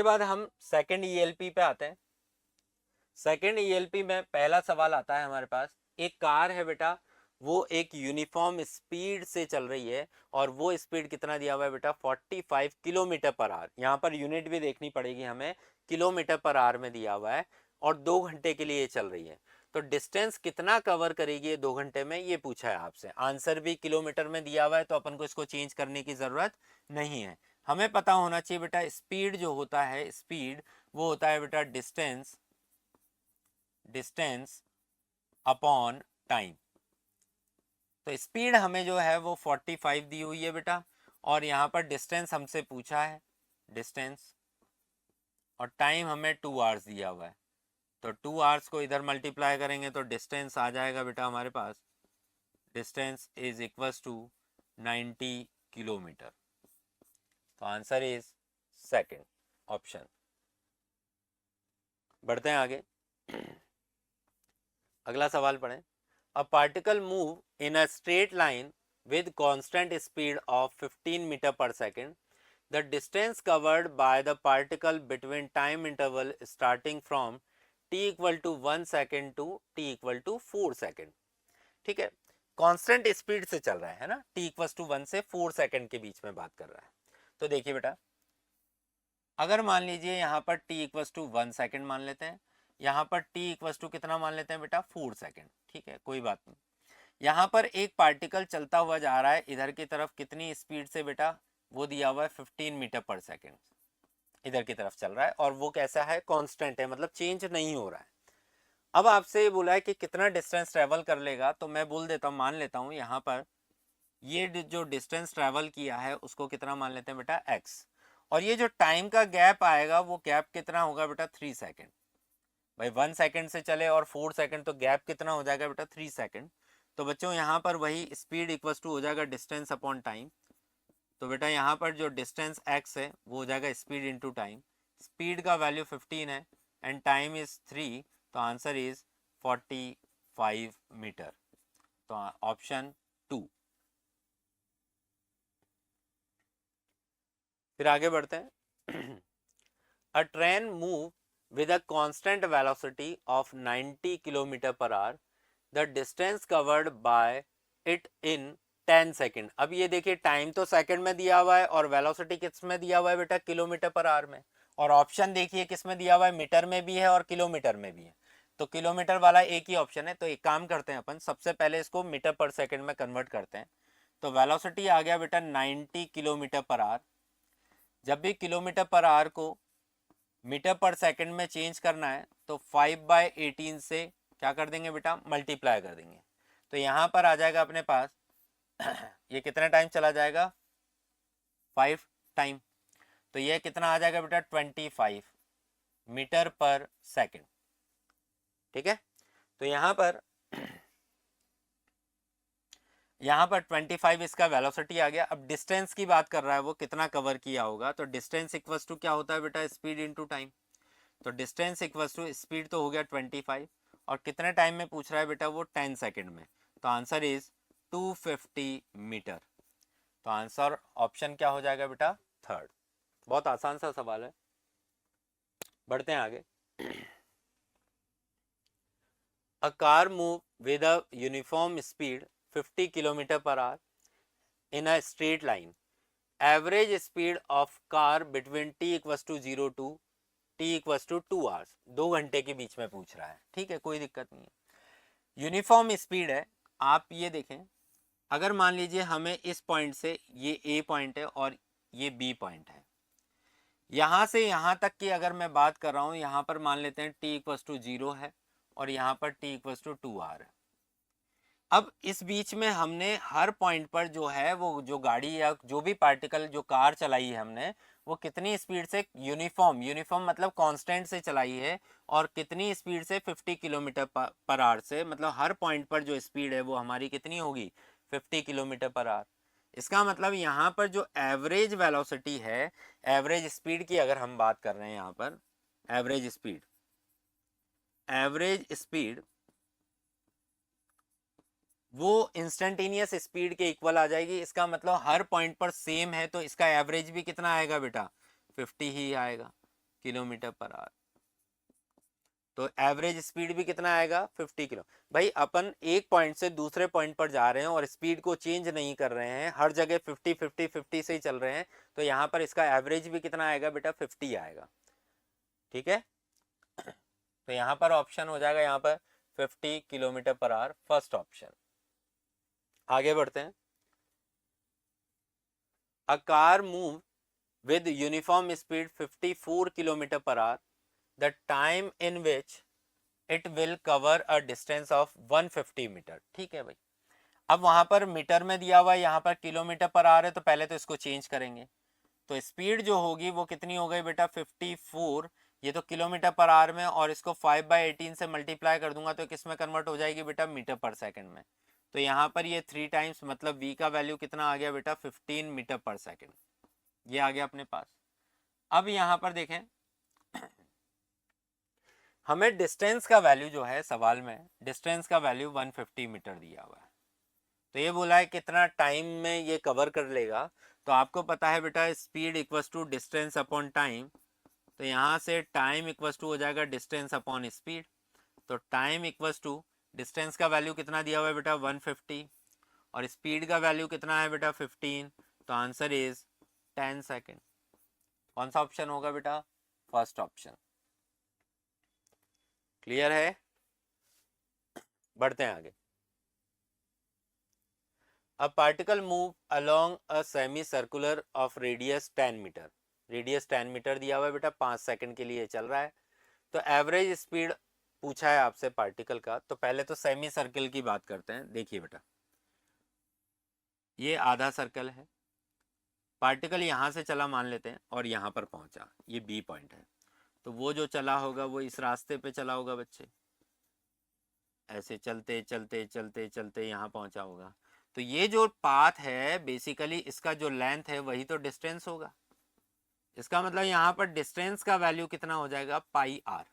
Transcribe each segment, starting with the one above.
उसके बाद हम सेकंड ईएलपी पे आते हैं। सेकंड ईएलपी में पहला सवाल आता है हमारे पास, एक कार है बेटा, वो एक यूनिफॉर्म स्पीड से चल रही है और वो स्पीड कितना दिया हुआ है बेटा, 45 किलोमीटर पर आवर। यहाँ पर यूनिट भी देखनी पड़ेगी हमें, किलोमीटर पर आवर में दिया हुआ है और 2 घंटे के लिए ये चल रही है। तो डिस्टेंस कितना कवर करेगी ये 2 घंटे में, ये पूछा है आपसे। आंसर भी किलोमीटर में दिया हुआ है तो अपन को इसको चेंज करने की ज़रूरत नहीं है। हमें पता होना चाहिए बेटा स्पीड जो होता है, स्पीड वो होता है बेटा डिस्टेंस अपॉन टाइम। तो स्पीड हमें जो है वो 45 दी हुई है बेटा, और यहाँ पर डिस्टेंस हमसे पूछा है, डिस्टेंस, और टाइम हमें 2 आवर्स दिया हुआ है। तो 2 आवर्स को इधर मल्टीप्लाई करेंगे तो डिस्टेंस आ जाएगा बेटा हमारे पास, distance is equals to 90 kilometre. तो आंसर इज सेकंड ऑप्शन। बढ़ते हैं आगे, अगला सवाल पढ़ें। A particle move in a straight line with constant speed of 15 meter per second. The distance covered by the particle between time interval starting from t equal to 1 second to t equal to 4 second. ठीक है, constant speed से चल रहा है ना, t equal to 1 से 4 second के बीच में बात कर रहा है। तो देखिए बेटा, अगर मान लीजिए यहाँ पर t इक्वल टू 1 सेकंड मान लेते हैं, यहाँ पर t इक्वल टू कितना मान लेते हैं बेटा, 4 सेकंड। ठीक है, कोई बात नहीं। यहाँ पर एक पार्टिकल चलता हुआ जा रहा है इधर की तरफ, कितनी स्पीड से बेटा, वो दिया हुआ है 15 मीटर पर सेकंड, इधर की तरफ चल रहा है, और वो कैसा है, कांस्टेंट है, मतलब चेंज नहीं हो रहा है। अब आपसे ये बोला है कि कितना डिस्टेंस ट्रेवल कर लेगा, तो मैं बोल देता हूँ, मान लेता हूँ यहाँ पर ये जो डिस्टेंस ट्रेवल किया है उसको कितना मान लेते हैं बेटा, x, और ये जो टाइम का गैप आएगा वो गैप कितना होगा बेटा, 3 सेकेंड। भाई 1 सेकेंड से चले और 4 सेकेंड, तो गैप कितना हो जाएगा बेटा, 3 सेकेंड। तो बच्चों यहाँ पर वही स्पीड इक्वल टू हो जाएगा डिस्टेंस अपॉन टाइम। तो बेटा यहाँ पर जो डिस्टेंस x है वो हो जाएगा स्पीड इनटू टाइम। स्पीड का वैल्यू 15 है एंड टाइम इज 3, तो आंसर इज 45 मीटर। तो ऑप्शन 2। फिर आगे बढ़ते हैं। अ train move with a constant velocity of 90 km per hour. The distance covered by it in 10 second. अब ये देखिए टाइम तो सेकंड में दिया हुआ है और वेलोसिटी किस में दिया हुआ है बेटा, किलोमीटर पर आवर में, और ऑप्शन देखिए किस में दिया हुआ है, मीटर में भी है और किलोमीटर में भी है। तो किलोमीटर वाला एक ही ऑप्शन है। तो एक काम करते हैं अपन, सबसे पहले इसको मीटर पर सेकंड में कन्वर्ट करते हैं। तो वेलोसिटी आ गया बेटा 90 किलोमीटर पर आवर। जब भी किलोमीटर पर आवर को मीटर पर सेकंड में चेंज करना है तो 5/18 से क्या कर देंगे बेटा, मल्टीप्लाई कर देंगे। तो यहाँ पर आ जाएगा अपने पास ये कितना टाइम चला जाएगा, 5 टाइम। तो ये कितना आ जाएगा बेटा, 25 मीटर पर सेकंड। ठीक है, तो यहाँ पर 25 इसका वेलोसिटी आ गया। अब डिस्टेंस की बात कर रहा है वो, कितना कवर किया होगा, तो डिस्टेंस इक्वल्स टू क्या होता है बेटा, स्पीड इनटू टाइम। तो डिस्टेंस इक्वल्स टू स्पीड तो हो गया 25, और कितने टाइम में पूछ रहा है बेटा, वो 10 सेकेंड में। तो आंसर इज 250 मीटर। तो आंसर ऑप्शन क्या हो जाएगा बेटा, थर्ड। बहुत आसान सा सवाल है, बढ़ते हैं आगे। A car move with a uniform speed 50 kilometre per hour in a straight line. Average speed of car between t equals to 0 to t equals to 2 hours, 2 घंटे के बीच में पूछ रहा है। ठीक है, कोई दिक्कत नहीं है, यूनिफॉर्म स्पीड है। आप ये देखें, अगर मान लीजिए हमें इस पॉइंट से, ये A पॉइंट है और ये B पॉइंट है, यहाँ से यहाँ तक की अगर मैं बात कर रहा हूँ, यहाँ पर मान लेते हैं t इक्वल्स टू 0 है और यहाँ पर t इक्वल्स टू 2 आवर है। अब इस बीच में हमने हर पॉइंट पर जो है वो जो गाड़ी या जो भी पार्टिकल जो कार चलाई है हमने, वो कितनी स्पीड से, यूनिफॉर्म मतलब कांस्टेंट से चलाई है, और कितनी स्पीड से, 50 किलोमीटर पर आवर से, मतलब हर पॉइंट पर जो स्पीड है वो हमारी कितनी होगी, 50 किलोमीटर पर आवर। इसका मतलब यहाँ पर जो एवरेज वेलोसिटी है, एवरेज स्पीड की अगर हम बात कर रहे हैं यहाँ पर, एवरेज स्पीड वो इंस्टेंटेनियस स्पीड के इक्वल आ जाएगी। इसका मतलब हर पॉइंट पर सेम है, तो इसका एवरेज भी कितना आएगा बेटा, 50 ही आएगा। Kilometre per our. तो एवरेज स्पीड भी कितना आएगा 50 किलो। भाई अपन एक पॉइंट से दूसरे पॉइंट पर जा रहे हैं और स्पीड को चेंज नहीं कर रहे हैं, हर जगह 50 50 50 से ही चल रहे हैं, तो यहाँ पर इसका एवरेज भी कितना आएगा बेटा 50 आएगा। ठीक है, तो यहाँ पर ऑप्शन हो जाएगा यहाँ पर 50 kilometre per our, first option. आगे बढ़ते हैं। अ car move with uniform speed 54 km per hour, the time in which it will cover a distance of 150 metre. ठीक है भाई, अब वहां पर मीटर में दिया हुआ है, यहाँ पर किलोमीटर पर आ रहा है, तो पहले तो इसको चेंज करेंगे। तो स्पीड जो होगी वो कितनी हो गई बेटा 54, ये तो किलोमीटर पर आवर में, और इसको 5/18 से मल्टीप्लाई कर दूंगा तो किस में कन्वर्ट हो जाएगी बेटा मीटर पर सेकंड में। तो यहाँ पर ये 3 टाइम्स, मतलब v का वैल्यू कितना आ गया बेटा 15 मीटर पर सेकंड, ये आ गया अपने पास। अब यहाँ पर देखें, हमें डिस्टेंस का वैल्यू जो है सवाल में, डिस्टेंस का वैल्यू 150 मीटर दिया हुआ है। तो ये बोला है कितना टाइम में ये कवर कर लेगा। तो आपको पता है बेटा speed equals to distance upon time, तो यहाँ से टाइम इक्वल्स टू हो जाएगा डिस्टेंस अपॉन स्पीड। तो टाइम इक्वल्स टू डिस्टेंस का वैल्यू कितना दिया हुआ है बेटा 150, और स्पीड का वैल्यू कितना है बेटा 15, तो आंसर इज 10 सेकेंड। कौन सा ऑप्शन होगा बेटा, फर्स्ट ऑप्शन। क्लियर है, बढ़ते हैं आगे। A particle move along a semi circular of radius 10 metre, radius 10 metre दिया हुआ है बेटा, 5 सेकंड के लिए चल रहा है। तो एवरेज स्पीड पूछा है आपसे पार्टिकल का, तो पहले तो सेमी सर्कल की बात करते हैं। देखिए बेटा, ये आधा सर्कल है, पार्टिकल यहाँ से चला मान लेते हैं और यहाँ पर पहुँचा, ये बी पॉइंट है। तो वो जो चला होगा वो इस रास्ते पे चला होगा बच्चे, ऐसे चलते चलते चलते चलते यहाँ पहुँचा होगा। तो ये जो पाथ है बेसिकली इसका जो लेंथ है वही तो डिस्टेंस होगा। इसका मतलब यहाँ पर डिस्टेंस का वैल्यू कितना हो जाएगा पाई आर।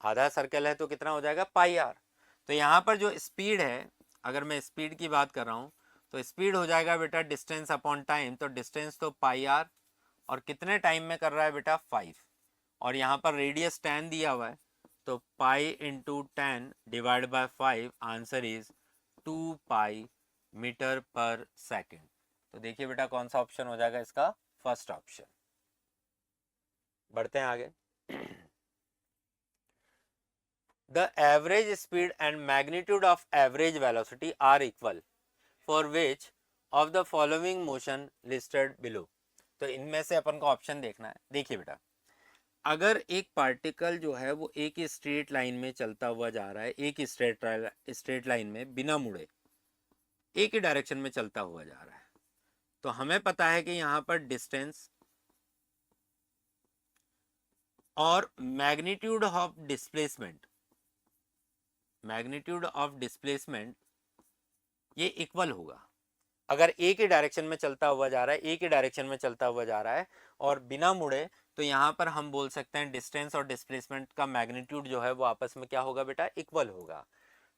आधा सर्कल है तो कितना हो जाएगा पाई आर। तो यहाँ पर जो स्पीड है, अगर मैं स्पीड की बात कर रहा हूँ, तो स्पीड हो जाएगा बेटा डिस्टेंस अपॉन टाइम। तो डिस्टेंस तो पाई आर, और कितने टाइम में कर रहा है बेटा 5, और यहाँ पर रेडियस 10 दिया हुआ है, तो pi into 10 divide by 5, answer is 2 pi metre per second. तो देखिए बेटा कौन सा ऑप्शन हो जाएगा इसका, फर्स्ट ऑप्शन। बढ़ते हैं आगे। The average speed and magnitude of average velocity are equal for which of the following motion listed below। तो इनमें से अपन को ऑप्शन देखना है। देखिए बेटा, अगर एक पार्टिकल जो है वो एक ही स्ट्रेट लाइन में चलता हुआ जा रहा है, एक ही स्ट्रेट लाइन में बिना मुड़े एक ही डायरेक्शन में चलता हुआ जा रहा है, तो हमें पता है कि यहाँ पर डिस्टेंस और magnitude of displacement, magnitude of displacement ये इक्वल होगा। अगर एक ही डायरेक्शन में चलता हुआ जा रहा है, एक ही डायरेक्शन में चलता हुआ जा रहा है और बिना मुड़े, तो यहाँ पर हम बोल सकते हैं डिस्टेंस और डिस्प्लेसमेंट का मैग्नीट्यूड जो है वो आपस में क्या होगा बेटा इक्वल होगा।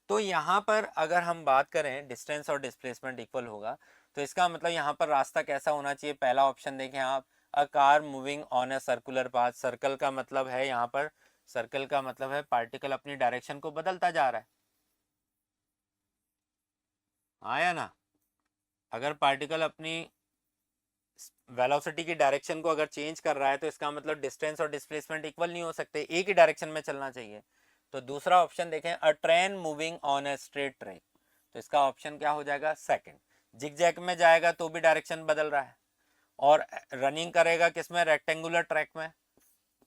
तो यहाँ पर अगर हम बात करें डिस्टेंस और डिस्प्लेसमेंट इक्वल होगा, तो इसका मतलब यहाँ पर रास्ता कैसा होना चाहिए। पहला ऑप्शन देखें आप, a car moving on a circular path. Circle का मतलब है यहाँ पर, सर्कल का मतलब है पार्टिकल अपनी डायरेक्शन को बदलता जा रहा है, आया ना। अगर पार्टिकल अपनी वेलोसिटी की डायरेक्शन को अगर चेंज कर रहा है तो इसका मतलब डिस्टेंस और डिस्प्लेसमेंट इक्वल नहीं हो सकते, एक ही डायरेक्शन में चलना चाहिए। तो दूसरा ऑप्शन देखें, अ train moving on a straight track, तो इसका ऑप्शन क्या हो जाएगा सेकंड। जिगजैग में जाएगा तो भी डायरेक्शन बदल रहा है, और रनिंग करेगा किसमें रेक्टेंगुलर ट्रैक में,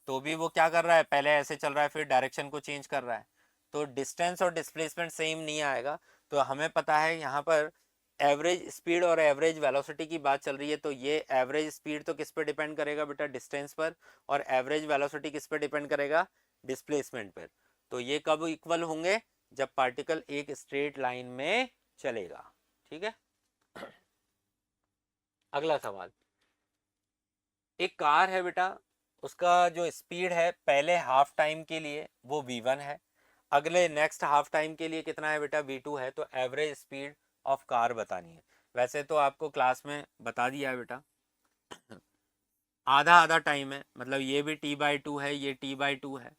तो भी वो क्या कर रहा है पहले ऐसे चल रहा है फिर डायरेक्शन को चेंज कर रहा है, तो डिस्टेंस और डिस्प्लेसमेंट सेम नहीं आएगा। तो हमें पता है यहाँ पर एवरेज स्पीड और एवरेज वेलोसिटी की बात चल रही है, तो ये एवरेज स्पीड तो किस पे डिपेंड करेगा बेटा डिस्टेंस पर, और एवरेज वेलोसिटी किस पे डिपेंड करेगा डिस्प्लेसमेंट पर। तो ये कब इक्वल होंगे, जब पार्टिकल एक स्ट्रेट लाइन में चलेगा। ठीक है, अगला सवाल, एक कार है बेटा, उसका जो स्पीड है पहले हाफ टाइम के लिए वो v1 है, अगले नेक्स्ट हाफ टाइम के लिए कितना है बेटा v2 है। तो एवरेज स्पीड ऑफ कार बतानी है। वैसे तो आपको क्लास में बता दिया है बेटा, आधा आधा टाइम है, मतलब ये भी t/2 है, ये t/2 है,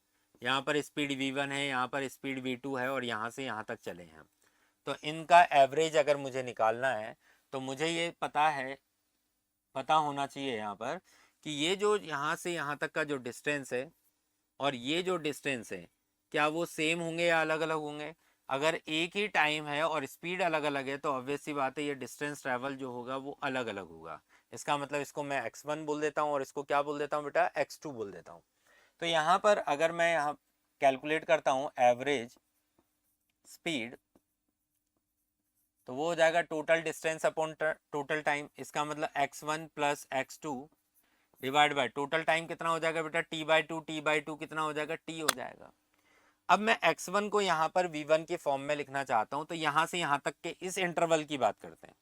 यहाँ पर स्पीड v1 है, यहाँ पर स्पीड v2 है, और यहाँ से यहाँ तक चले हैं हम। तो इनका एवरेज अगर मुझे निकालना है तो मुझे ये पता होना चाहिए यहाँ पर कि ये जो यहाँ से यहाँ तक का जो डिस्टेंस है और ये जो डिस्टेंस है, क्या वो सेम होंगे या अलग अलग होंगे। अगर एक ही टाइम है और स्पीड अलग अलग है तो ऑब्वियस सी बात है ये डिस्टेंस ट्रैवल जो होगा वो अलग अलग होगा। इसका मतलब इसको मैं x1 बोल देता हूँ और इसको क्या बोल देता हूँ बेटा, x2 बोल देता हूँ। तो यहाँ पर अगर मैं यहाँ कैलकुलेट करता हूँ एवरेज स्पीड, तो वो हो जाएगा total distance upon total time. इसका मतलब x1 plus x2 divide by total time कितना हो जाएगा बेटा, t/2 कितना हो जाएगा, t हो जाएगा। अब मैं x1 को यहाँ पर v1 के फॉर्म में लिखना चाहता हूँ, तो यहाँ से यहाँ तक के इस इंटरवल की बात करते हैं।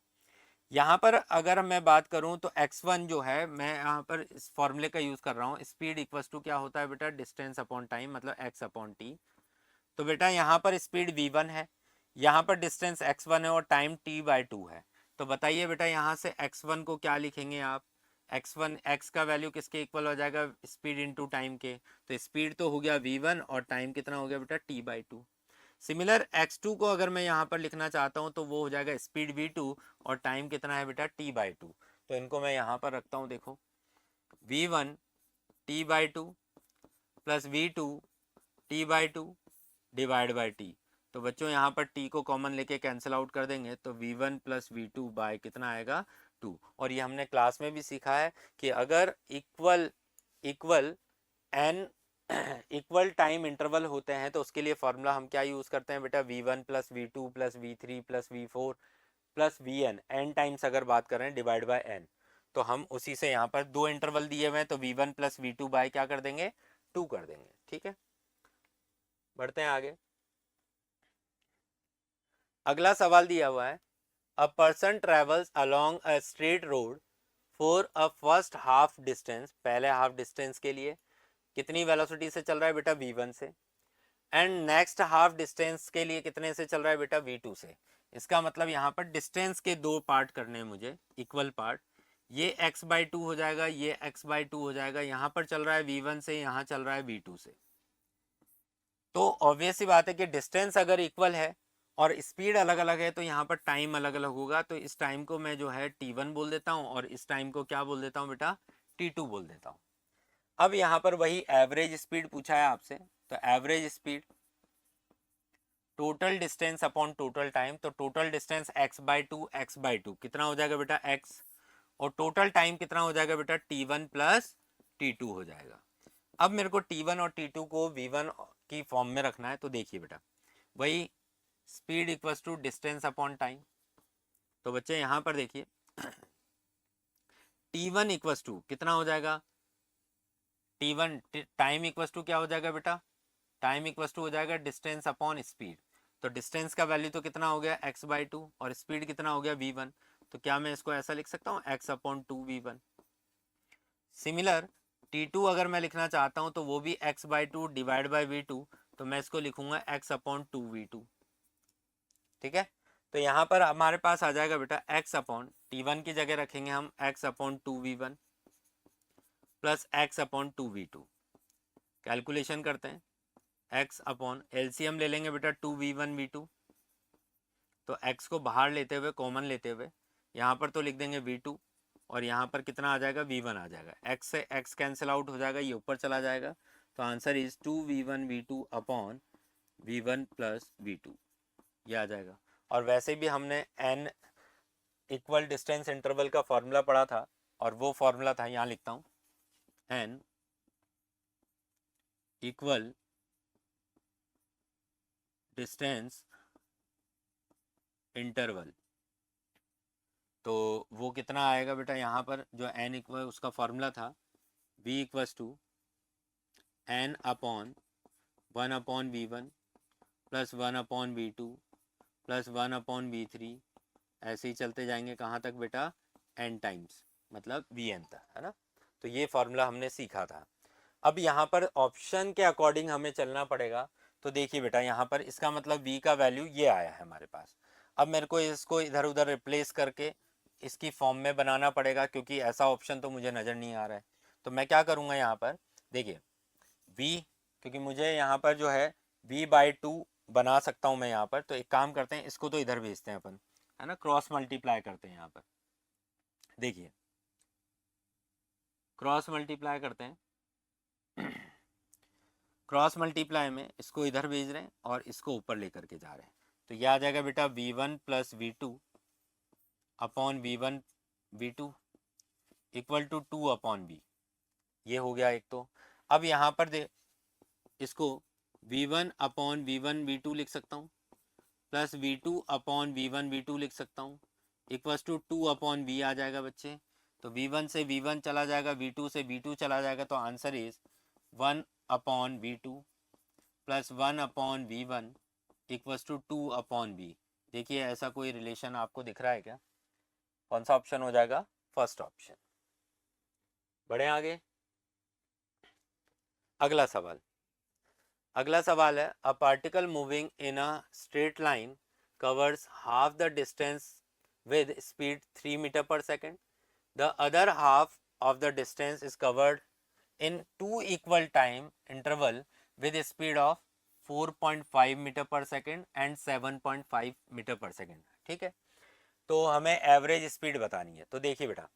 यहाँ पर अगर मैं बात करूँ तो x1 जो है, मैं यहाँ पर इस फॉर्मूले का यूज़ कर रहा हूँ, स्पीड इक्वल्स टू क्या होता है बेटा, डिस्टेंस अपॉन टाइम, मतलब x अपॉन टी। तो बेटा यहाँ पर स्पीड v1 है, यहाँ पर डिस्टेंस x1 है और टाइम t/2 है। तो बताइए बेटा यहाँ से x1 को क्या लिखेंगे आप, x1 x का वैल्यू किसके इक्वल हो जाएगा, स्पीड इनटू टाइम के। तो स्पीड तो हो गया v1 और टाइम कितना हो गया बेटा, t/2। सिमिलर x2 को अगर मैं यहाँ पर लिखना चाहता हूँ तो वो हो जाएगा स्पीड v2 और टाइम कितना है बेटा, t/2। तो इनको मैं यहाँ पर रखता हूँ, देखो v1 t/2 plus v2 t/2 divide by T. तो बच्चों यहाँ पर टी को कॉमन लेके कैंसिल आउट कर देंगे तो v1 प्लस v2 बाय कितना आएगा, 2। और ये हमने क्लास में भी सीखा है कि अगर equal and equal time interval होते हैं तो उसके लिए फॉर्मूला हम क्या यूज़ करते हैं बेटा, v1 plus v2 plus v3 plus v4 plus vn, N times अगर बात कर रहे हैं डिवाइड बाय एन। तो हम उसी से यहाँ पर दो इंटरवल दिए हुए हैं तो v1 प्लस v2 बाय क्या कर देंगे, 2 कर देंगे। ठीक है, बढ़ते हैं आगे। अगला सवाल दिया हुआ है, a person travels along a straight road for a first half distance, पहले हाफ डिस्टेंस के लिए कितनी वेलोसिटी से चल रहा है बेटा, v1 से, एंड नेक्स्ट हाफ डिस्टेंस के लिए कितने से चल रहा है बेटा, v2 से। इसका मतलब यहाँ पर डिस्टेंस के दो पार्ट करने हैं मुझे, इक्वल पार्ट। ये x/2 हो जाएगा, ये x/2 हो जाएगा। यहाँ पर चल रहा है v1 से, यहाँ चल रहा है v2 से। तो ऑब्वियस सी बात है कि डिस्टेंस अगर इक्वल है और स्पीड अलग अलग है तो यहाँ पर टाइम अलग अलग होगा। तो इस टाइम को मैं जो है t1 बोल देता हूँ और इस टाइम को क्या बोल देता हूँ बेटा, t2 बोल देता हूँ। अब यहाँ पर वही एवरेज स्पीड पूछा है आपसे, तो average speed total distance upon total time. तो टोटल डिस्टेंस x/2 कितना हो जाएगा बेटा, x, और टोटल टाइम कितना हो जाएगा बेटा, t1 प्लस t2 हो जाएगा। अब मेरे को t1 और t2 को v1 की फॉर्म में रखना है। तो देखिए बेटा, वही speed equals to distance upon time. तो बच्चे यहाँ पर देखिए t1 इक्वल्स टू कितना हो जाएगा, t1 टाइम इक्वल्स टू क्या हो जाएगा बेटा, टाइम इक्वल्स टू हो जाएगा डिस्टेंस अपॉन स्पीड। तो डिस्टेंस का वैल्यू तो कितना हो गया, x/2, और स्पीड कितना हो गया, v1। तो क्या मैं इसको ऐसा लिख सकता हूँ, x/2v1। सिमिलर t2 अगर मैं लिखना चाहता हूँ तो वो भी x/2 डिवाइड बाई v2। तो मैं इसको लिखूंगा x/2v2। ठीक है, तो यहाँ पर हमारे पास आ जाएगा बेटा x/t1 की जगह रखेंगे हम x/2v1 प्लस x/2v2। कैलकुलेशन करते हैं, x/LCM ले लेंगे बेटा 2v1 v2। तो x को बाहर लेते हुए, कॉमन लेते हुए, यहाँ पर तो लिख देंगे v2 और यहाँ पर कितना आ जाएगा, v1 आ जाएगा। x से x कैंसिल आउट हो जाएगा, ये ऊपर चला जाएगा। तो answer is 2v1 v2 upon v1 plus v2, ये आ जाएगा। और वैसे भी हमने n इक्वल डिस्टेंस इंटरवल का फॉर्मूला पढ़ा था और वो फॉर्मूला था, यहाँ लिखता हूँ, n इक्वल डिस्टेंस इंटरवल। तो वो कितना आएगा बेटा, यहाँ पर जो n इक्वल उसका फॉर्मूला था v equals to n upon 1/v1 plus 1/v2 plus 1/v3, ऐसे ही चलते जाएंगे कहाँ तक बेटा, n टाइम्स, मतलब vn तक, है ना। तो ये फॉर्मूला हमने सीखा था। अब यहाँ पर ऑप्शन के अकॉर्डिंग हमें चलना पड़ेगा। तो देखिए बेटा, यहाँ पर इसका मतलब v का वैल्यू ये आया है हमारे पास। अब मेरे को इसको इधर उधर रिप्लेस करके इसकी फॉर्म में बनाना पड़ेगा, क्योंकि ऐसा ऑप्शन तो मुझे नज़र नहीं आ रहा है। तो मैं क्या करूँगा यहाँ पर, देखिए v, क्योंकि मुझे यहाँ पर जो है v/2 बना सकता हूँ मैं यहाँ पर, तो एक काम करते हैं, इसको तो इधर भेजते हैं अपन, है ना, क्रॉस मल्टीप्लाई करते हैं यहाँ पर। देखिए क्रॉस मल्टीप्लाई करते हैं क्रॉस मल्टीप्लाई में इसको इधर भेज रहे हैं और इसको ऊपर लेकर के जा रहे हैं, तो यह आ जाएगा बेटा v1 plus v2 upon v1 equal to 2 upon v। ये हो गया एक। तो अब यहाँ पर दे इसको v1 अपॉन v1 लिख सकता हूँ, प्लस v2 अपॉन v1 लिख सकता हूँ, इक्वल्स टू 2 अपॉन v आ जाएगा बच्चे। तो v1 से v1 चला जाएगा, v2 से v2 चला जाएगा, तो answer is 1 upon v2 plus 1 upon v1 equals to 2 upon v। देखिए ऐसा कोई रिलेशन आपको दिख रहा है क्या? कौन सा ऑप्शन हो जाएगा? First option. बढ़े आगे, अगला सवाल। अगला सवाल है, a particle moving in a straight line covers half the distance with speed 3 meter per second. The other half of the distance is covered in 2 equal time interval with a speed of 4.5 meter per second and 7.5 meter per second. ठीक है, तो हमें average speed बतानी है। तो देखिए बेटा,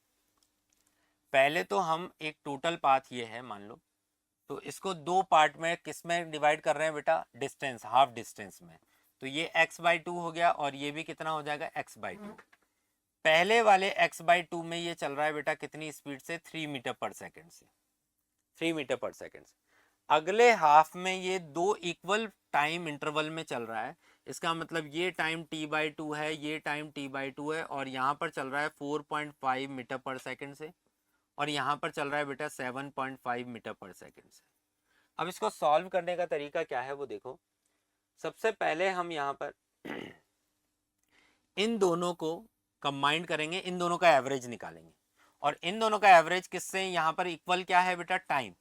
पहले तो हम एक टोटल पाथ ये है मान लो, तो इसको दो पार्ट में किस में डिवाइड कर रहे हैं बेटा? डिस्टेंस, हाफ डिस्टेंस में। तो ये x/2 हो गया और ये भी कितना हो जाएगा? x/2। पहले वाले x/2 में ये चल रहा है बेटा कितनी स्पीड से? 3 मीटर पर सेकंड से, 3 मीटर पर सेकंड से। अगले हाफ में ये दो इक्वल टाइम इंटरवल में चल रहा है, इसका मतलब ये टाइम t/2 है, ये टाइम t/2 है, और यहाँ पर चल रहा है 4.5 मीटर पर सेकंड से, और यहाँ पर चल रहा है बेटा 7.5 मीटर पर सेकंड से। अब इसको सॉल्व करने का तरीका क्या है वो देखो। सबसे पहले हम यहाँ पर इन दोनों को कंबाइन करेंगे, इन दोनों का एवरेज निकालेंगे, और इन दोनों का एवरेज किससे? यहाँ पर इक्वल क्या है बेटा? टाइम।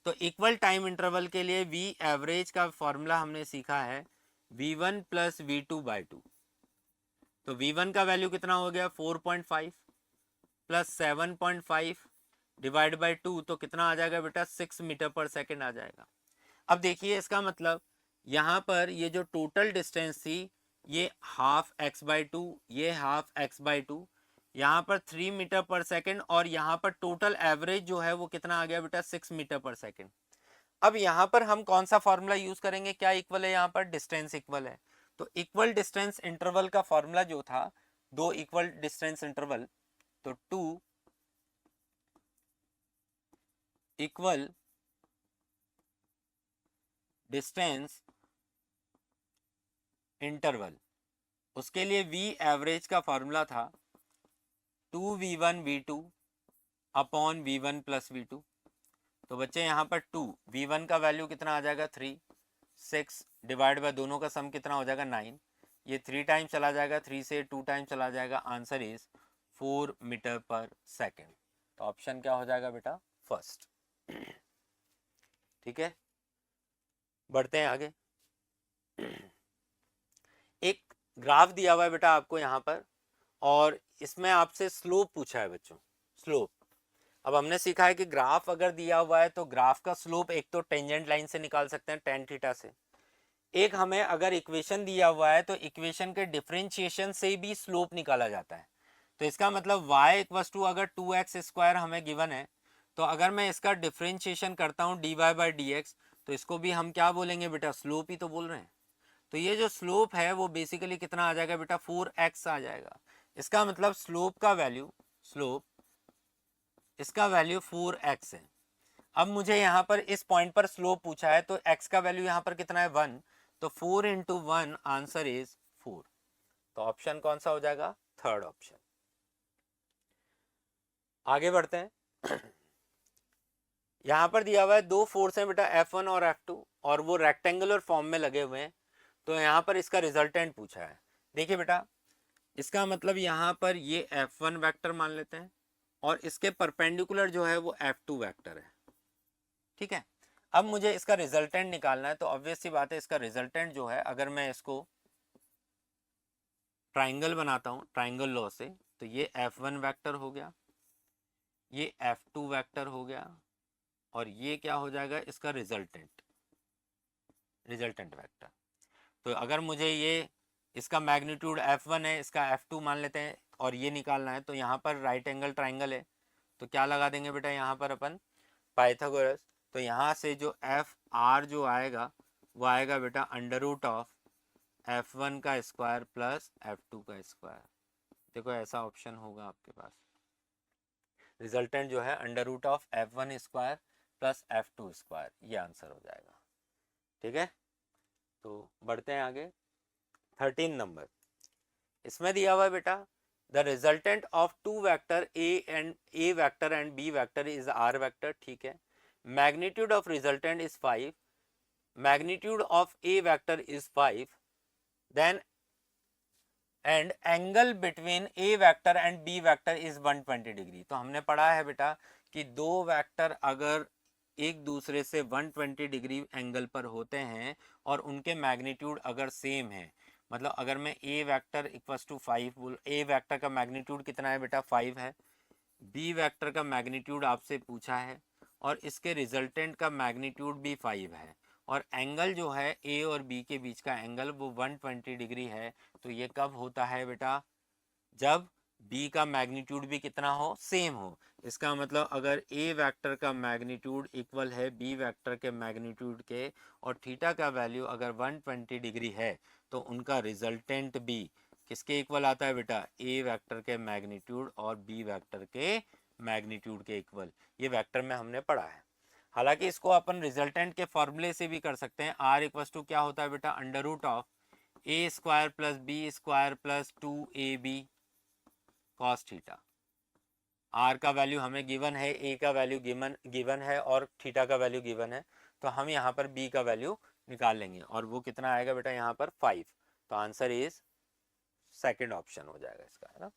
तो इक्वल टाइम इंटरवल के लिए वी एवरेज का फॉर्मूला हमने सीखा है v1 प्लस v2/2। तो v1 का वैल्यू कितना हो गया? 4.5 प्लस 7.5 डिवाइड बाई 2, तो कितना आ जाएगा बेटा? 6 मीटर पर सेकेंड आ जाएगा। अब देखिए इसका मतलब यहाँ पर ये जो टोटल डिस्टेंस थी, ये हाफ x/2, ये हाफ x/2, यहाँ पर 3 मीटर पर सेकेंड, और यहाँ पर टोटल एवरेज जो है वो कितना आ गया बेटा? 6 मीटर पर सेकेंड। अब यहाँ पर हम कौन सा फॉर्मूला यूज करेंगे? क्या इक्वल है यहाँ पर? डिस्टेंस इक्वल है। तो इक्वल डिस्टेंस इंटरवल का फॉर्मूला जो था, दो इक्वल डिस्टेंस इंटरवल, तो 2 इक्वल डिस्टेंस इंटरवल, उसके लिए v एवरेज का फॉर्मूला था 2v1 v2 upon v1 plus v2। तो बच्चे यहाँ पर 2, v1 का वैल्यू कितना आ जाएगा? 3, 6 डिवाइड बाय दोनों का सम कितना हो जाएगा? 9। ये 3 टाइम चला जाएगा, 3 से 2 टाइम चला जाएगा, answer is 4 metre per second. तो ऑप्शन क्या हो जाएगा बेटा? फर्स्ट। ठीक है, बढ़ते हैं आगे। एक ग्राफ दिया हुआ है बेटा आपको यहाँ पर, और इसमें आपसे स्लोप पूछा है बच्चों, स्लोप। अब हमने सीखा है कि ग्राफ अगर दिया हुआ है तो ग्राफ का स्लोप एक तो टेंजेंट लाइन से निकाल सकते हैं, tan थीटा से। एक हमें अगर इक्वेशन दिया हुआ है तो इक्वेशन के डिफरेंशिएशन से भी स्लोप निकाला जाता है। तो इसका मतलब y इक्वल्स टू अगर 2x² हमें गिवन है, तो अगर मैं इसका डिफरेंशिएशन करता हूँ dy/dx, तो इसको भी हम क्या बोलेंगे बेटा? स्लोप ही तो बोल रहे हैं। तो ये जो स्लोप है वो बेसिकली कितना आ जाएगा बेटा? 4x आ जाएगा। इसका मतलब स्लोप का वैल्यू, स्लोप इसका वैल्यू 4x है। अब मुझे यहाँ पर इस पॉइंट पर स्लोप पूछा है, तो x का वैल्यू यहाँ पर कितना है? 1। तो 4 इंटू 1 आंसर इज 4। तो ऑप्शन कौन सा हो जाएगा? Third option. आगे बढ़ते हैं। यहाँ पर दिया हुआ है दो फोर्स है बेटा, F1 और F2, और वो रेक्टेंगुलर फॉर्म में लगे हुए हैं। तो यहाँ पर इसका रिजल्टेंट पूछा है। देखिए बेटा, इसका मतलब यहाँ पर ये F1 वेक्टर मान लेते हैं, और इसके परपेंडिकुलर जो है वो F2 वेक्टर है। ठीक है, अब मुझे इसका रिजल्टेंट निकालना है। तो ऑब्वियस सी बात है, इसका रिजल्टेंट जो है, अगर मैं इसको ट्राइंगल बनाता हूँ ट्राइंगल लॉ से, तो ये F1 वेक्टर हो गया, ये F2 वेक्टर हो गया, और ये क्या हो जाएगा, इसका रिजल्टेंट वेक्टर। तो अगर मुझे ये इसका मैग्नीट्यूड f1 है, इसका f2 मान लेते हैं, और ये निकालना है, तो यहाँ पर राइट एंगल ट्राइंगल है, तो क्या लगा देंगे बेटा यहाँ पर अपन, पाइथागोरस। तो यहाँ से जो एफ आर जो आएगा वो आएगा बेटा अंडर रूट ऑफ f1 का स्क्वायर प्लस f2 का स्क्वायर। देखो ऐसा ऑप्शन होगा आपके पास, रिजल्टेंट जो है under root of f1 square plus f2 square, ये आंसर हो जाएगा। ठीक है, तो बढ़ते हैं आगे। 13 नंबर, इसमें दिया हुआ है बेटा the resultant of two vector A vector and B vector is R vector. ठीक है, magnitude of resultant is 5, magnitude of A vector is 5, then and angle between A vector and B vector is 120 degree. तो हमने पढ़ा है बेटा कि दो vector अगर एक दूसरे से 120 डिग्री एंगल पर होते हैं और उनके मैग्नीट्यूड अगर सेम है, मतलब अगर मैं ए वेक्टर इक्वल्स टू 5 बोल, ए वेक्टर का मैग्नीट्यूड कितना है बेटा 5 है, बी वेक्टर का मैग्नीट्यूड आपसे पूछा है और इसके रिजल्टेंट का मैग्नीट्यूड भी 5 है, और एंगल जो है ए और बी के बीच का एंगल वो 120 डिग्री है। तो ये कब होता है बेटा, जब बी का मैग्नीट्यूड भी कितना हो, सेम हो। इसका मतलब अगर ए वेक्टर का मैग्नीट्यूड इक्वल है बी वेक्टर के मैग्नीट्यूड के और थीटा का वैल्यू अगर 120 डिग्री है, तो उनका रिजल्टेंट भी किसके इक्वल आता है बेटा, ए वेक्टर के मैग्नीट्यूड और बी वेक्टर के मैग्नीट्यूड के इक्वल। ये वेक्टर में हमने पढ़ा है। हालांकि इसको अपन रिजल्टेंट के फॉर्मूले से भी कर सकते हैं। आर इक्वल टू क्या होता है बेटा, under root of A square plus B square plus 2ab cos theta. R का वैल्यू हमें गिवन है, ए का वैल्यू गिवन है और थीटा का वैल्यू गिवन है, तो हम यहाँ पर बी का वैल्यू निकाल लेंगे और वो कितना आएगा बेटा यहाँ पर 5। तो आंसर इज सेकंड ऑप्शन हो जाएगा इसका, है ना।